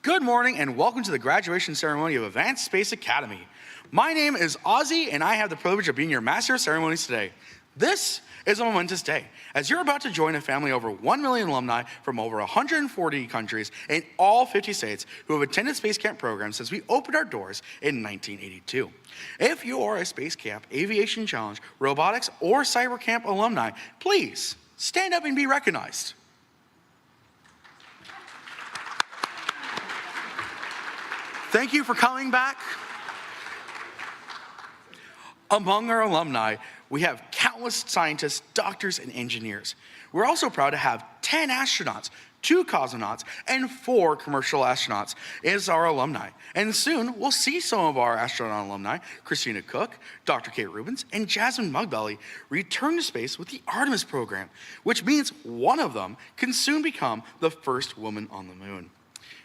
Good morning and welcome to the graduation ceremony of Advanced Space Academy. My name is Ozzy and I have the privilege of being your master of ceremonies today. This is a momentous day as you're about to join a family of over 1 million alumni from over 140 countries in all 50 states who have attended Space Camp programs since we opened our doors in 1982. If you are a Space Camp, Aviation Challenge, Robotics, or Cyber Camp alumni, please stand up and be recognized. Thank you for coming back. Among our alumni, we have countless scientists, doctors, and engineers. We're also proud to have 10 astronauts, 2 cosmonauts, and 4 commercial astronauts as our alumni. And soon, we'll see some of our astronaut alumni, Christina Cook, Dr. Kate Rubins, and Jasmine Mugbelly, return to space with the Artemis program, which means one of them can soon become the first woman on the moon.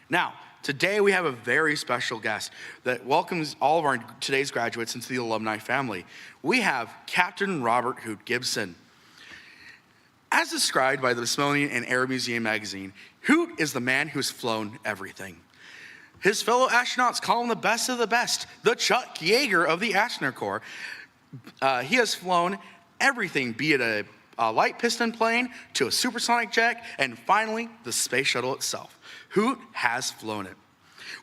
Now, today we have a very special guest that welcomes all of our today's graduates into the alumni family. We have Captain Robert Hoot Gibson. As described by the Smithsonian and Air Museum magazine, Hoot is the man who's flown everything. His fellow astronauts call him the best of the best, the Chuck Yeager of the Astronaut Corps. He has flown everything, be it a light piston plane to a supersonic jet, and finally, the space shuttle itself. Hoot has flown it.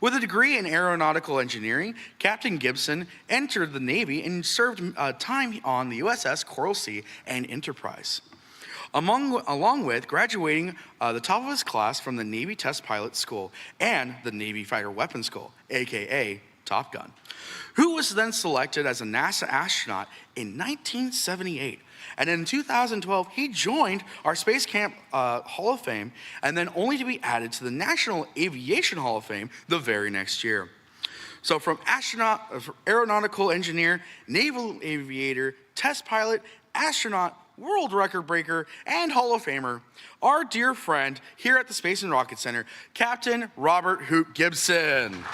With a degree in aeronautical engineering, Captain Gibson entered the Navy and served time on the USS Coral Sea and Enterprise. Along with graduating the top of his class from the Navy Test Pilot School and the Navy Fighter Weapons School, aka Top Gun, who was then selected as a NASA astronaut in 1978. And in 2012, he joined our Space Camp Hall of Fame, and then only to be added to the National Aviation Hall of Fame the very next year. So from aeronautical engineer, naval aviator, test pilot, astronaut, world record breaker, and Hall of Famer, our dear friend here at the Space and Rocket Center, Captain Robert Hoot Gibson.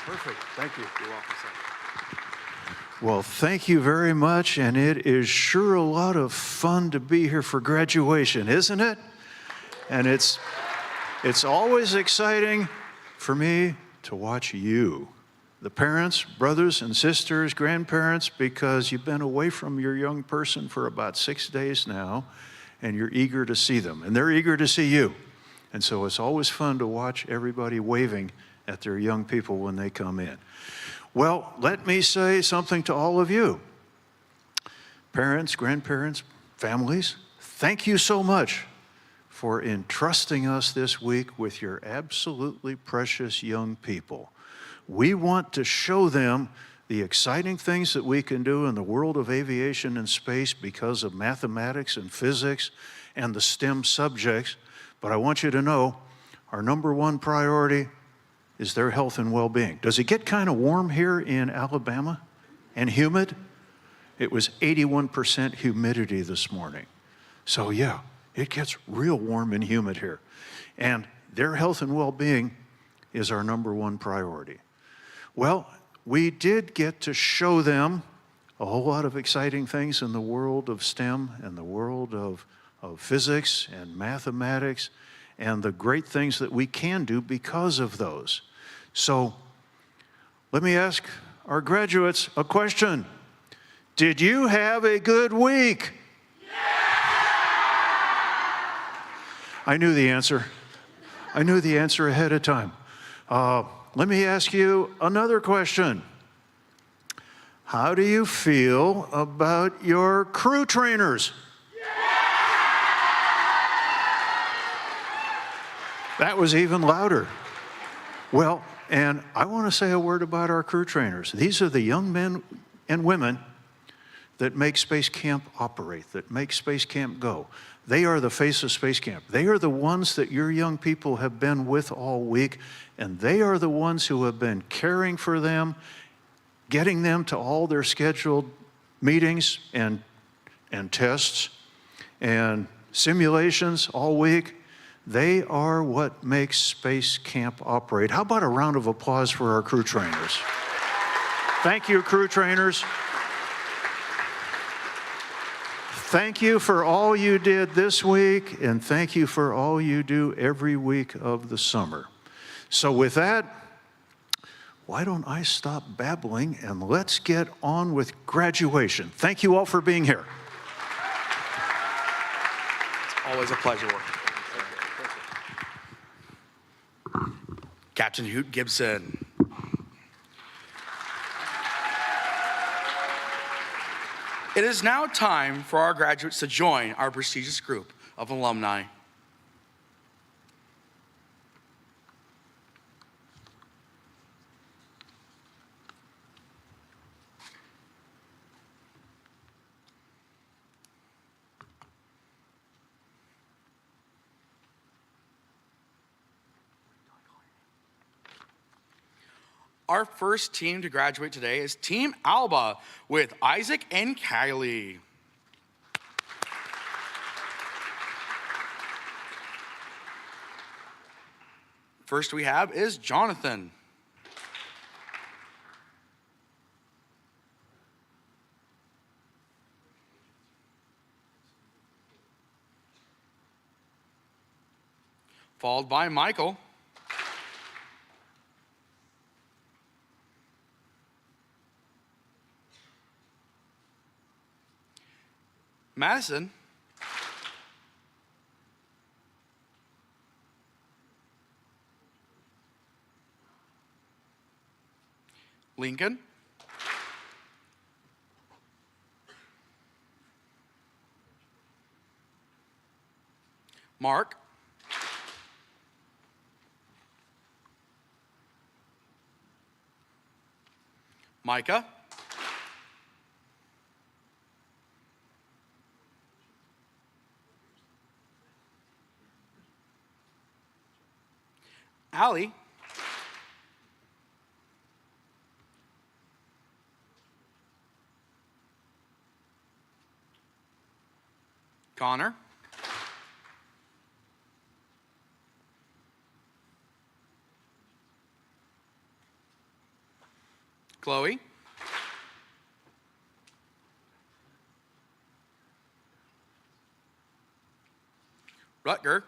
Perfect. Thank you. You're welcome, sir. Well, thank you very much, and it is sure a lot of fun to be here for graduation, isn't it? And it's always exciting for me to watch you, the parents, brothers and sisters, grandparents, because you've been away from your young person for about 6 days now, and you're eager to see them, and they're eager to see you. And so it's always fun to watch everybody waving at their young people when they come in. Well, let me say something to all of you. Parents, grandparents, families, thank you so much for entrusting us this week with your absolutely precious young people. We want to show them the exciting things that we can do in the world of aviation and space because of mathematics and physics and the STEM subjects. But I want you to know our #1 priority is their health and well-being. Does it get kind of warm here in Alabama and humid? It was 81% humidity this morning. So yeah, it gets real warm and humid here. And their health and well-being is our #1 priority. Well, we did get to show them a whole lot of exciting things in the world of STEM and the world of physics and mathematics and the great things that we can do because of those. So let me ask our graduates a question. Did you have a good week? Yeah! I knew the answer. I knew the answer ahead of time. Let me ask you another question. How do you feel about your crew trainers? That was even louder. Well, and I want to say a word about our crew trainers. These are the young men and women that make Space Camp operate, that make Space Camp go. They are the face of Space Camp. They are the ones that your young people have been with all week, and they are the ones who have been caring for them, getting them to all their scheduled meetings and tests and simulations all week. They are what makes Space Camp operate. How about a round of applause for our crew trainers? Thank you, crew trainers. Thank you for all you did this week, and thank you for all you do every week of the summer. So with that, why don't I stop babbling and let's get on with graduation. Thank you all for being here. It's always a pleasure working. Captain Hoot Gibson. It is now time for our graduates to join our prestigious group of alumni. Our first team to graduate today is Team Alba with Isaac and Kylie. First we have is Jonathan. Followed by Michael. Madison. Lincoln. Mark. Micah. Allie. Connor. Chloe. Rutger.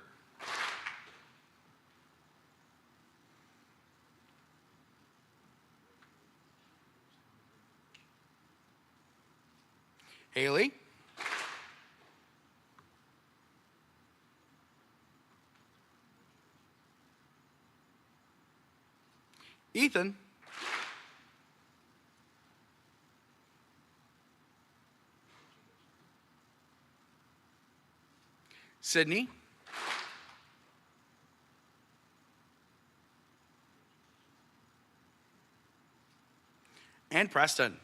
Haley. Ethan. Sydney. And Preston.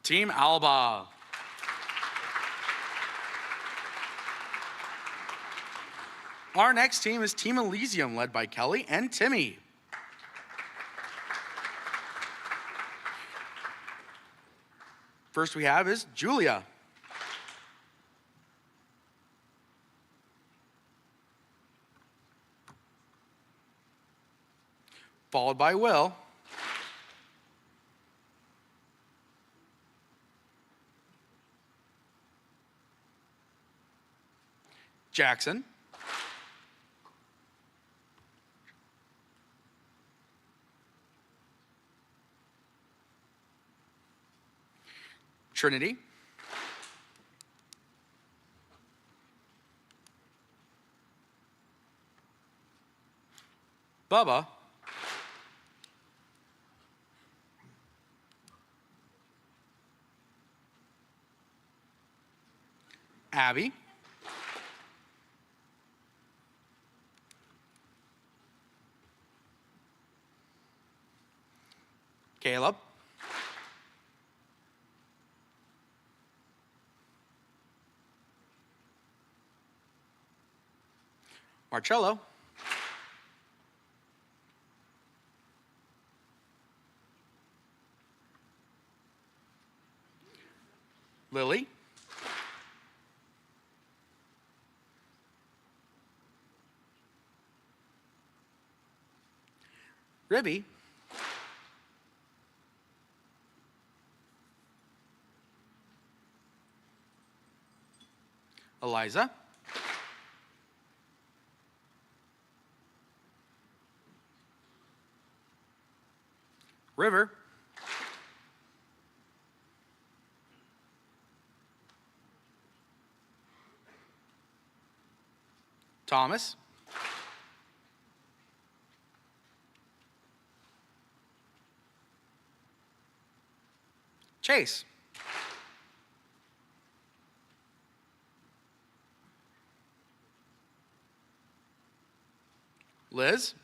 Team Alba. Our next team is Team Elysium, led by Kelly and Timmy. First we have is Julia. Followed by Will. Jackson. Trinity. Bubba. Abby. Caleb. Marcello. Lily. Ribby. Eliza, River, Thomas, Chase, Liz,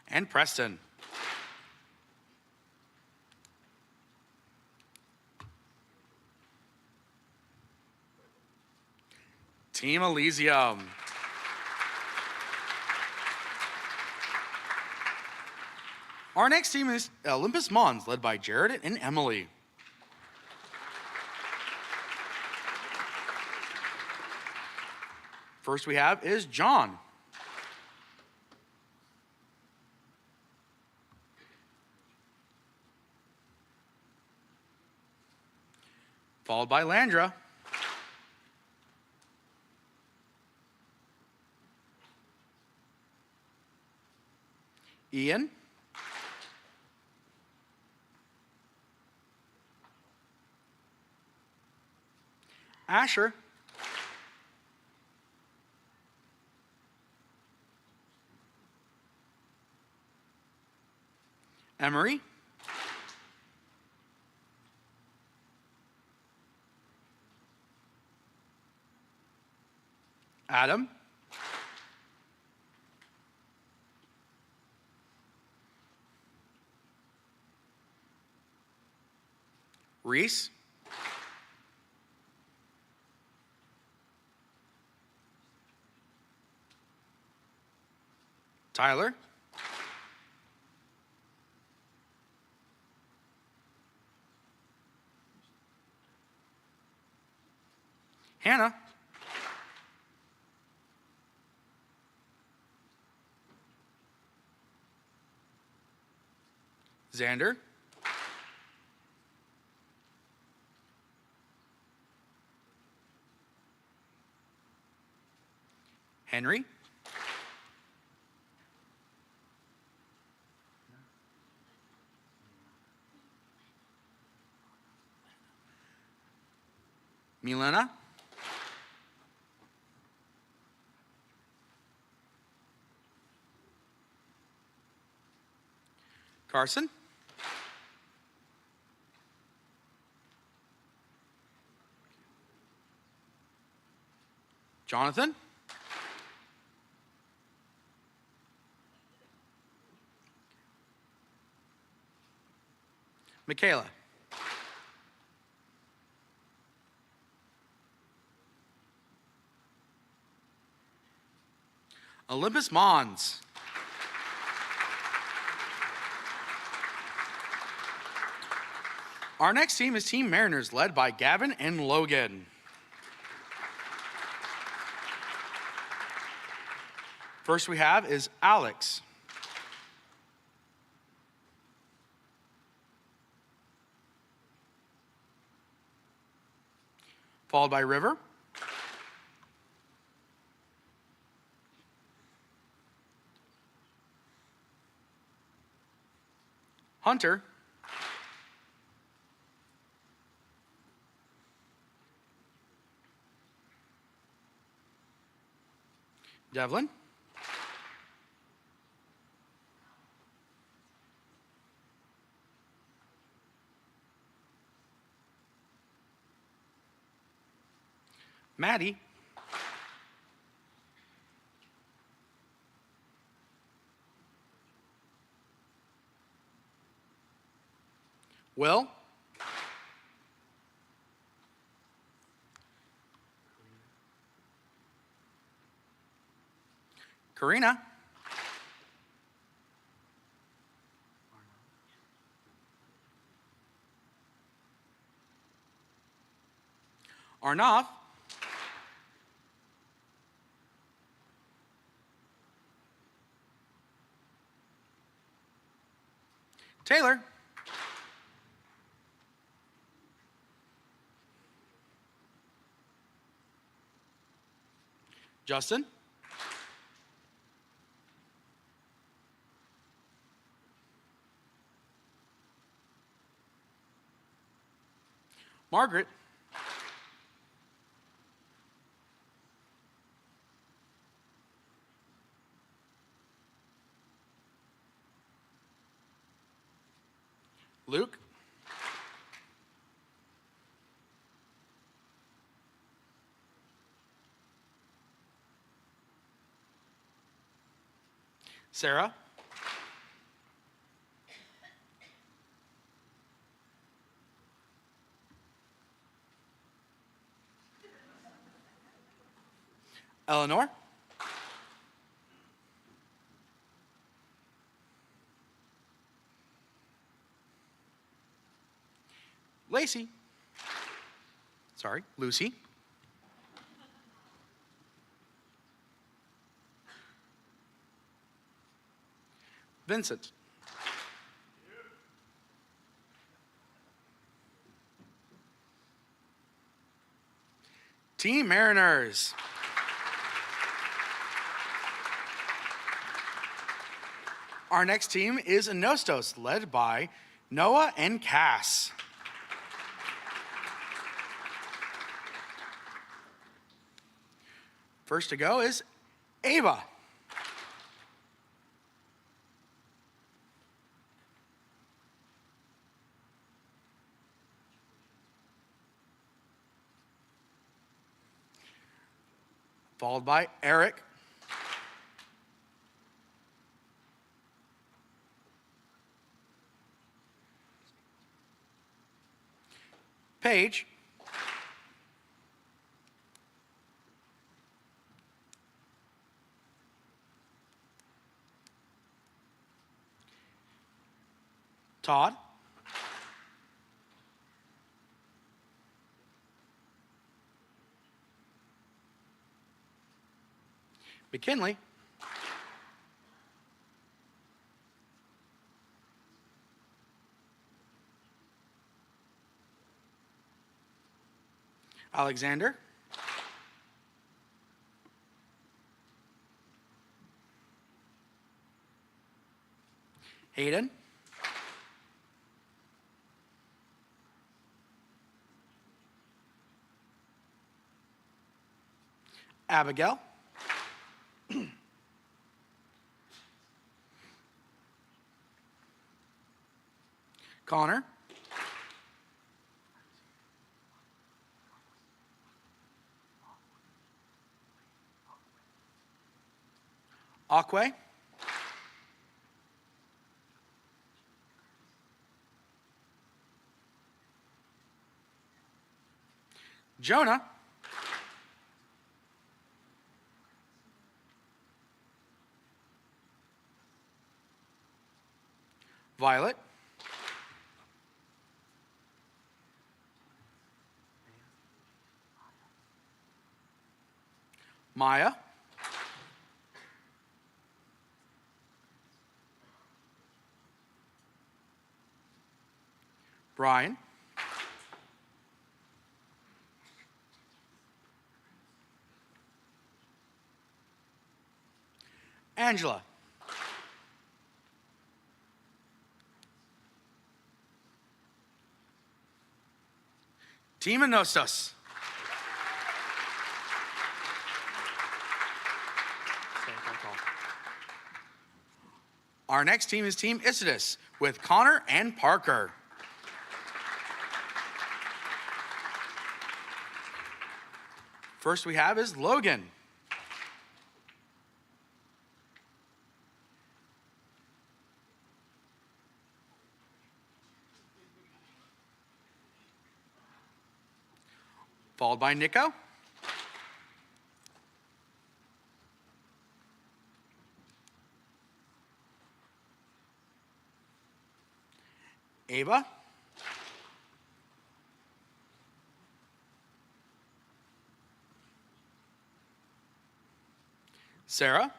and Preston. Team Elysium. Our next team is Olympus Mons, led by Jared and Emily. First we have is John. Followed by Landra. Ian. Asher. Emery. Adam. Reese. Tyler. Hannah. Xander. Henry. Milena. Carson. Jonathan. Michaela. Olympus Mons. Our next team is Team Mariners, led by Gavin and Logan. First we have is Alex. Followed by River. Hunter. Devlin. Maddie. Will. Karina. Arnav. Justin, Margaret, Luke, Sarah, Eleanor, Lacey, sorry, Lucy, Vincent, Team Mariners. Our next team is Nostos, led by Noah and Cass. First to go is Ava. Followed by Eric. Paige. Todd. McKinley. Alexander. Hayden. Abigail. Connor. Aquay. Jonah. Violet. Maya. Brian. Angela. Team Nostos. Our next team is Team Isidus with Connor and Parker. First we have is Logan. Followed by Nico. Ava. Sarah.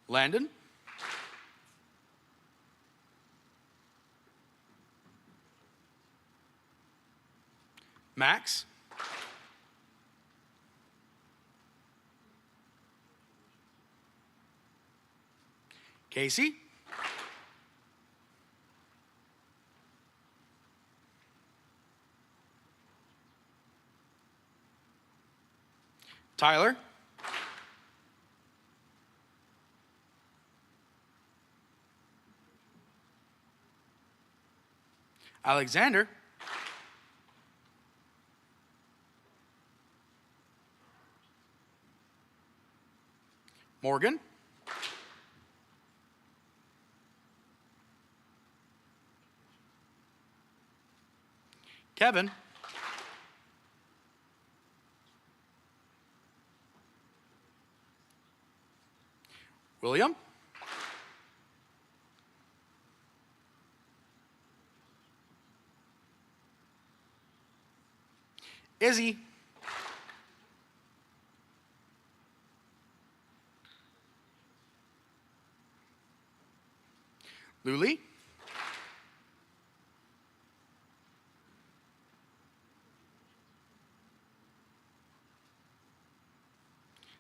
Landon. Max, Casey, Tyler, Alexander, Morgan, Kevin, William, Izzy, Luli,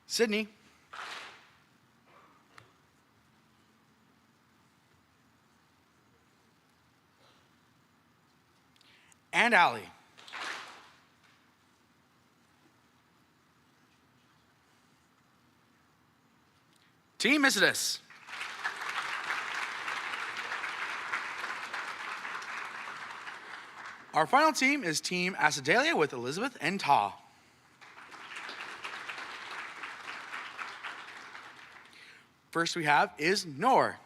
Sydney, and Allie. Team Isidus. Our final team is Team Acidalia with Elizabeth and Ta. First we have is Nor.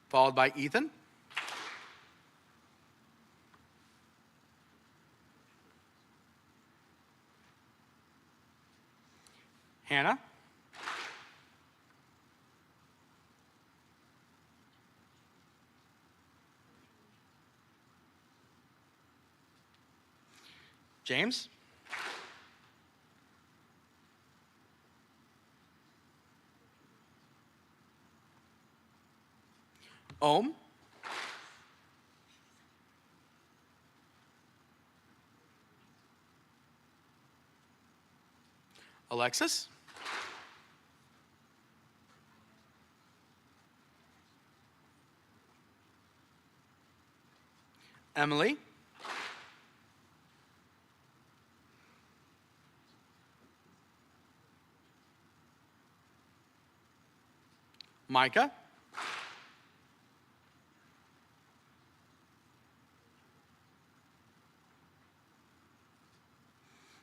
Followed by Ethan. Hannah. James. Ohm. Alexis. Emily. Micah.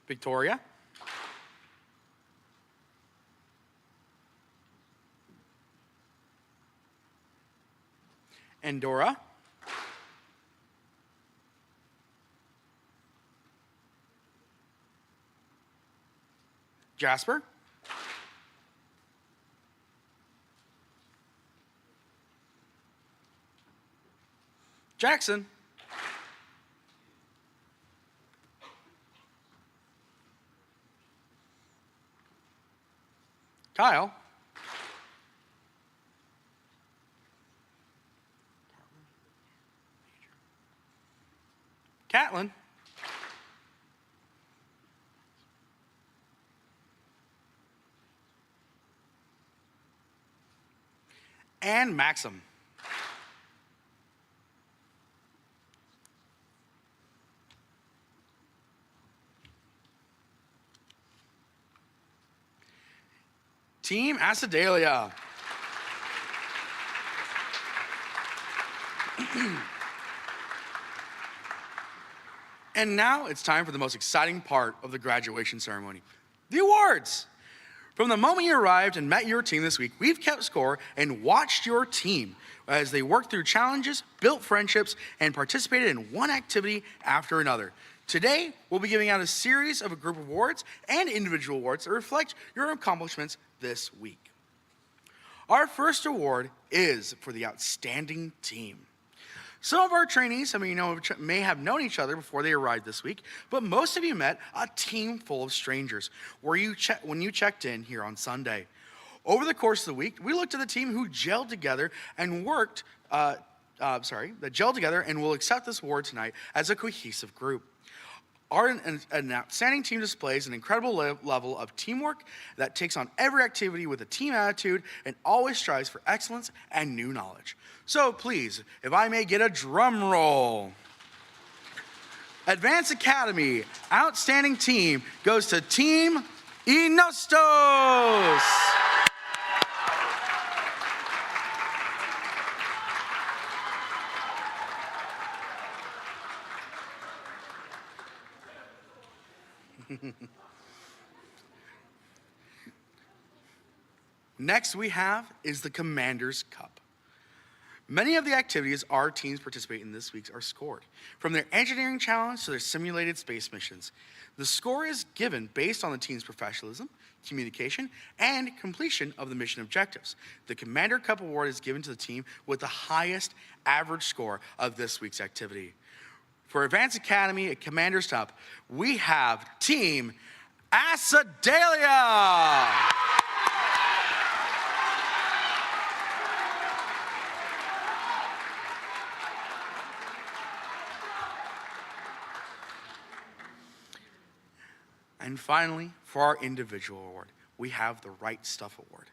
Victoria. And Dora. Jasper. Jackson. Kyle. Catlin. And Maxim. Team Acidalia. And now it's time for the most exciting part of the graduation ceremony, the awards. From the moment you arrived and met your team this week, we've kept score and watched your team as they worked through challenges, built friendships, and participated in one activity after another. Today, we'll be giving out a series of a group awards and individual awards that reflect your accomplishments this week. Our first award is for the outstanding team. Some of our trainees may have known each other before they arrived this week, but most of you met a team full of strangers when you checked in here on Sunday. Over the course of the week, we looked at the team who gelled together and that gelled together and will accept this award tonight as a cohesive group. An outstanding team displays an incredible level of teamwork that takes on every activity with a team attitude and always strives for excellence and new knowledge. So please, if I may get a drum roll. Advanced Academy Outstanding Team goes to Team Inostos. Next we have is the Commander's Cup. Many of the activities our teams participate in this week are scored, from their engineering challenge to their simulated space missions. The score is given based on the team's professionalism, communication, and completion of the mission objectives. The Commander Cup Award is given to the team with the highest average score of this week's activity. For Advanced Academy at Commander's Cup, we have Team Acidalia. And finally, for our individual award, we have the Right Stuff Award.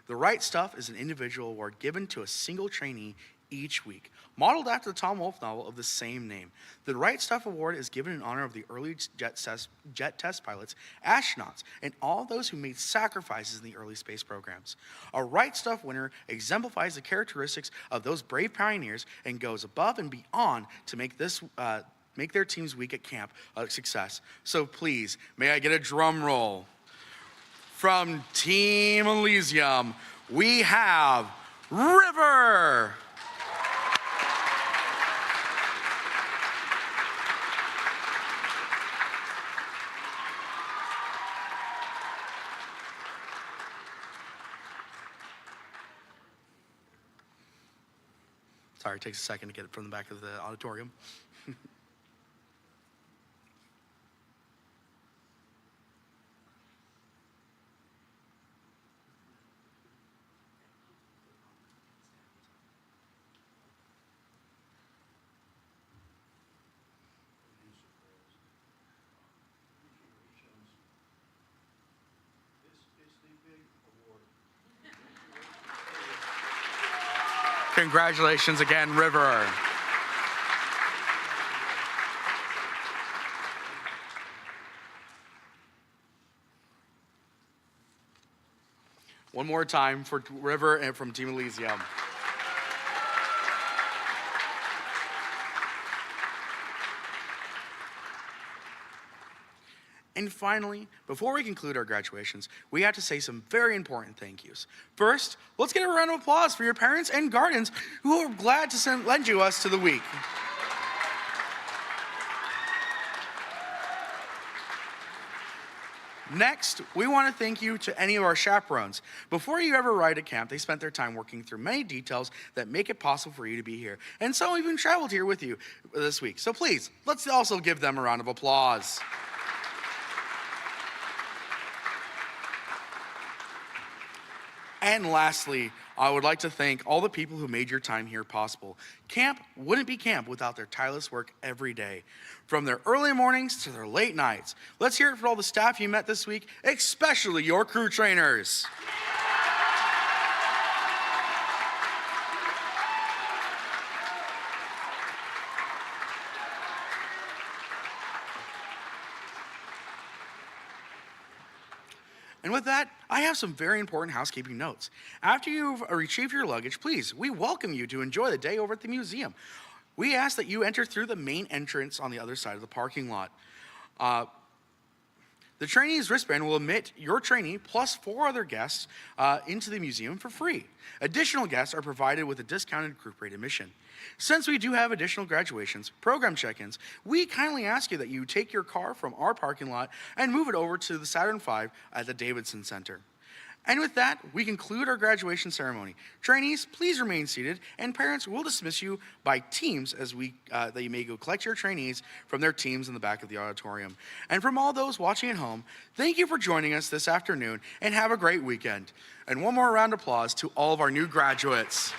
The Right Stuff is an individual award given to a single trainee each week, modeled after the Tom Wolfe novel of the same name. The Right Stuff Award is given in honor of the early jet test pilots, astronauts, and all those who made sacrifices in the early space programs. A Right Stuff winner exemplifies the characteristics of those brave pioneers and goes above and beyond to make their team's week at camp a success. So please, may I get a drum roll? From Team Elysium, we have River. Sorry, it takes a second to get it from the back of the auditorium. Congratulations again, River. One more time for River and from Team Elysium. And finally, before we conclude our graduations, we have to say some very important thank yous. First, let's get a round of applause for your parents and guardians who are glad to lend you us to the week. Next, we want to thank you to any of our chaperones. Before you ever arrived at camp, they spent their time working through many details that make it possible for you to be here. And some even traveled here with you this week. So please, let's also give them a round of applause. And lastly, I would like to thank all the people who made your time here possible. Camp wouldn't be camp without their tireless work every day, from their early mornings to their late nights. Let's hear it for all the staff you met this week, especially your crew trainers. And with that, I have some very important housekeeping notes. After you've retrieved your luggage, please, we welcome you to enjoy the day over at the museum. We ask that you enter through the main entrance on the other side of the parking lot. The trainee's wristband will admit your trainee plus 4 other guests into the museum for free. Additional guests are provided with a discounted group rate admission. Since we do have additional graduations, program check-ins, we kindly ask you that you take your car from our parking lot and move it over to the Saturn V at the Davidson Center. And with that, we conclude our graduation ceremony. Trainees, please remain seated, and parents will dismiss you by teams as that you may go collect your trainees from their teams in the back of the auditorium. And from all those watching at home, thank you for joining us this afternoon, and have a great weekend. And one more round of applause to all of our new graduates.